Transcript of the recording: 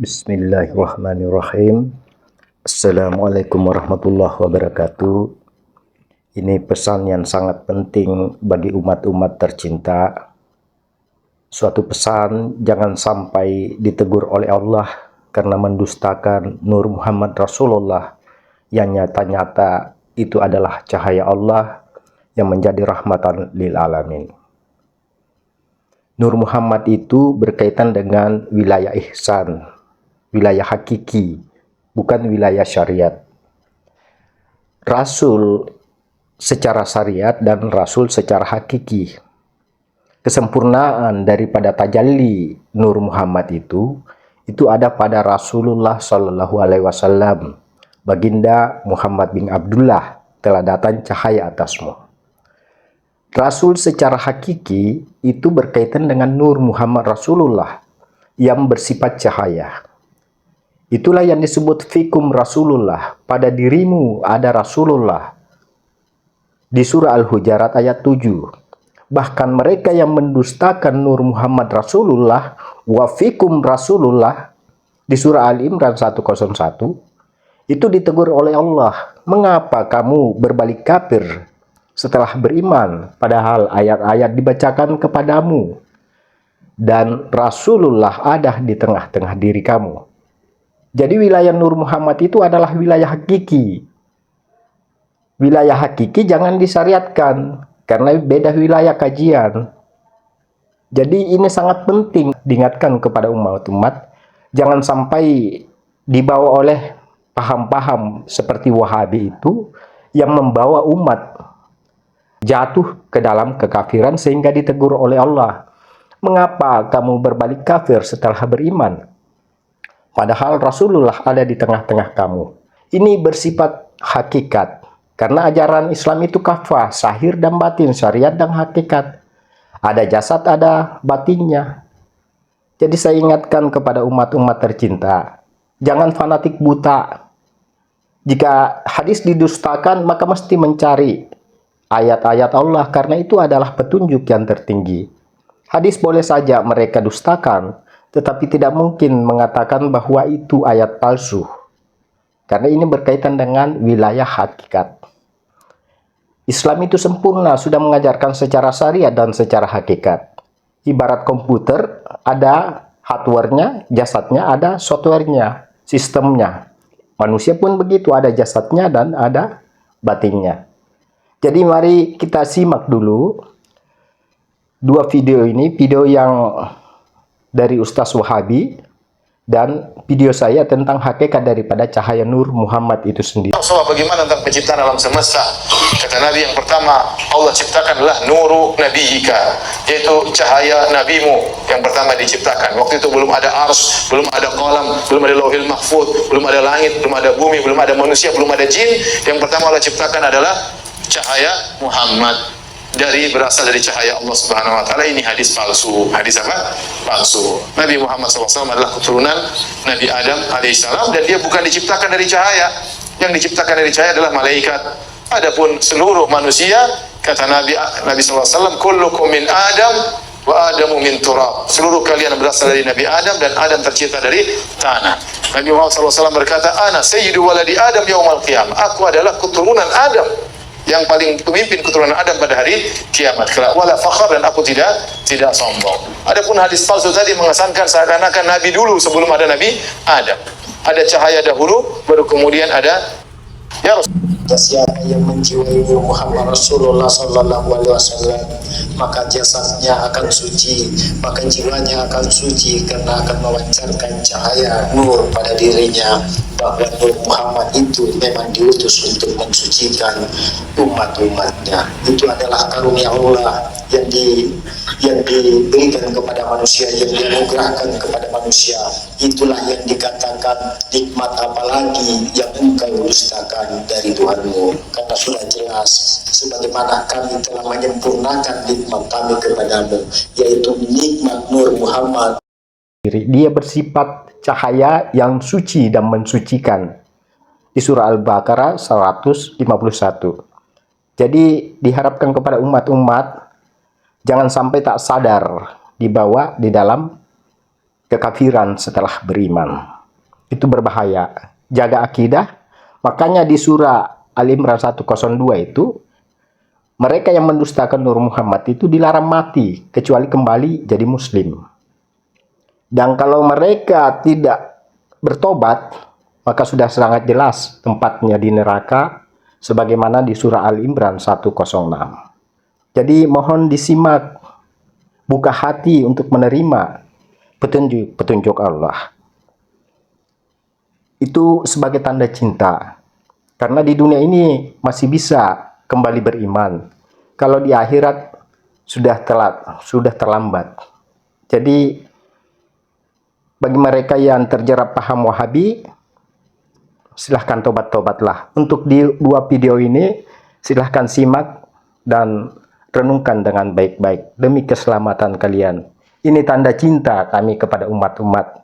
Bismillahirrahmanirrahim. Assalamualaikum warahmatullahi wabarakatuh. Ini pesan yang sangat penting bagi umat-umat tercinta. Suatu pesan jangan sampai ditegur oleh Allah karena mendustakan Nur Muhammad Rasulullah yang nyata-nyata itu adalah cahaya Allah yang menjadi rahmatan lil alamin. Nur Muhammad itu berkaitan dengan wilayah ihsan, wilayah hakiki, bukan wilayah syariat. Rasul secara syariat dan Rasul secara hakiki. Kesempurnaan daripada tajalli Nur Muhammad itu ada pada Rasulullah Shallallahu Alaihi Wasallam. Baginda Muhammad bin Abdullah, telah datang cahaya atasmu. Rasul secara hakiki itu berkaitan dengan Nur Muhammad Rasulullah yang bersifat cahaya. Itulah yang disebut fikum Rasulullah. Pada dirimu ada Rasulullah. Di surah Al-Hujarat ayat 7. Bahkan mereka yang mendustakan Nur Muhammad Rasulullah wa fikum Rasulullah di surah Al-Imran 101 itu ditegur oleh Allah. Mengapa kamu berbalik kafir setelah beriman, padahal ayat-ayat dibacakan kepadamu dan Rasulullah ada di tengah-tengah diri kamu. Jadi wilayah Nur Muhammad itu adalah wilayah hakiki. Wilayah hakiki jangan disyariatkan karena beda wilayah kajian. Jadi ini sangat penting diingatkan kepada umat-umat, jangan sampai dibawa oleh paham-paham seperti Wahabi itu yang membawa umat jatuh ke dalam kekafiran sehingga ditegur oleh Allah. Mengapa kamu berbalik kafir setelah beriman? Padahal Rasulullah ada di tengah-tengah kamu. Ini bersifat hakikat. Karena ajaran Islam itu kafah, sahir dan batin, syariat dan hakikat. Ada jasad, ada batinnya. Jadi saya ingatkan kepada umat-umat tercinta, jangan fanatik buta. Jika hadis didustakan, maka mesti mencari ayat-ayat Allah, karena itu adalah petunjuk yang tertinggi. Hadis boleh saja mereka dustakan, tetapi tidak mungkin mengatakan bahwa itu ayat palsu. Karena ini berkaitan dengan wilayah hakikat. Islam itu sempurna, sudah mengajarkan secara syariat dan secara hakikat. Ibarat komputer, ada hardware-nya, jasadnya, ada software-nya, sistemnya. Manusia pun begitu, ada jasadnya dan ada batinnya. Jadi mari kita simak dulu dua video ini, video yang dari Ustaz Wahabi dan video saya tentang hakikat daripada cahaya Nur Muhammad itu sendiri. Soal bagaimana tentang penciptaan alam semesta? Kata Nabi yang pertama, Allah ciptakan adalah nuru nabiyika, yaitu cahaya nabimu yang pertama diciptakan. Waktu itu belum ada ars, belum ada qalam, belum ada lauhil mahfuz, belum ada langit, belum ada bumi, belum ada manusia, belum ada jin. Yang pertama Allah ciptakan adalah cahaya Muhammad, berasal dari cahaya Allah Subhanahu wa taala. Ini hadis palsu. Hadis apa? Palsu. Nabi Muhammad SAW adalah keturunan Nabi Adam alaihissalam dan dia bukan diciptakan dari cahaya. Yang diciptakan dari cahaya adalah malaikat. Adapun seluruh manusia, kata Nabi SAW, kullukum min Adam wa Adamu min turab. Seluruh kalian berasal dari Nabi Adam dan Adam tercipta dari tanah. Nabi Muhammad SAW berkata, ana sayyidu waladi Adam yaumal qiyamah. Aku adalah keturunan Adam, yang paling pemimpin keturunan Adam pada hari kiamat kelak. Wala fakhar, dan aku tidak sombong. Adapun hadis palsu tadi mengesankan seakan-akan Nabi dulu sebelum ada Nabi Adam. Ada cahaya dahulu, baru kemudian ada ya Rasul. Siapa yang menjiwai Muhammad Rasulullah Sallallahu Alaihi Wasallam, maka jasadnya akan suci, maka jiwanya akan suci karena akan memancarkan cahaya nur pada dirinya. Bahwa Nur Muhammad itu memang diutus untuk mensucikan umat-umatnya. Itu adalah karunia Allah yang diberikan kepada manusia, yang dianugerahkan kepada manusia. Itulah yang dikatakan nikmat apalagi yang engkau dustakan dari Tuhanmu. Karena sudah jelas sebagaimana kami telah menyempurnakan nikmat kami kepadamu, yaitu nikmat Nur Muhammad. Dia bersifat cahaya yang suci dan mensucikan. Di surah Al-Baqarah 151. Jadi diharapkan kepada umat-umat jangan sampai tak sadar dibawa di dalam kekafiran setelah beriman. itu berbahaya. Jaga akidah. Makanya di surah Al-Imran 102 itu, mereka yang mendustakan Nur Muhammad itu dilarang mati, kecuali kembali jadi muslim. Dan kalau mereka tidak bertobat, maka sudah sangat jelas tempatnya di neraka, sebagaimana di surah Al-Imran 106. Jadi mohon disimak, buka hati untuk menerima petunjuk Allah. Itu sebagai tanda cinta. Karena di dunia ini masih bisa kembali beriman. Kalau di akhirat sudah telat, sudah terlambat. Jadi bagi mereka yang terjerat paham Wahabi, silahkan tobat-tobatlah. Untuk di dua video ini, silahkan simak dan renungkan dengan baik-baik demi keselamatan kalian. Ini tanda cinta kami kepada umat-umat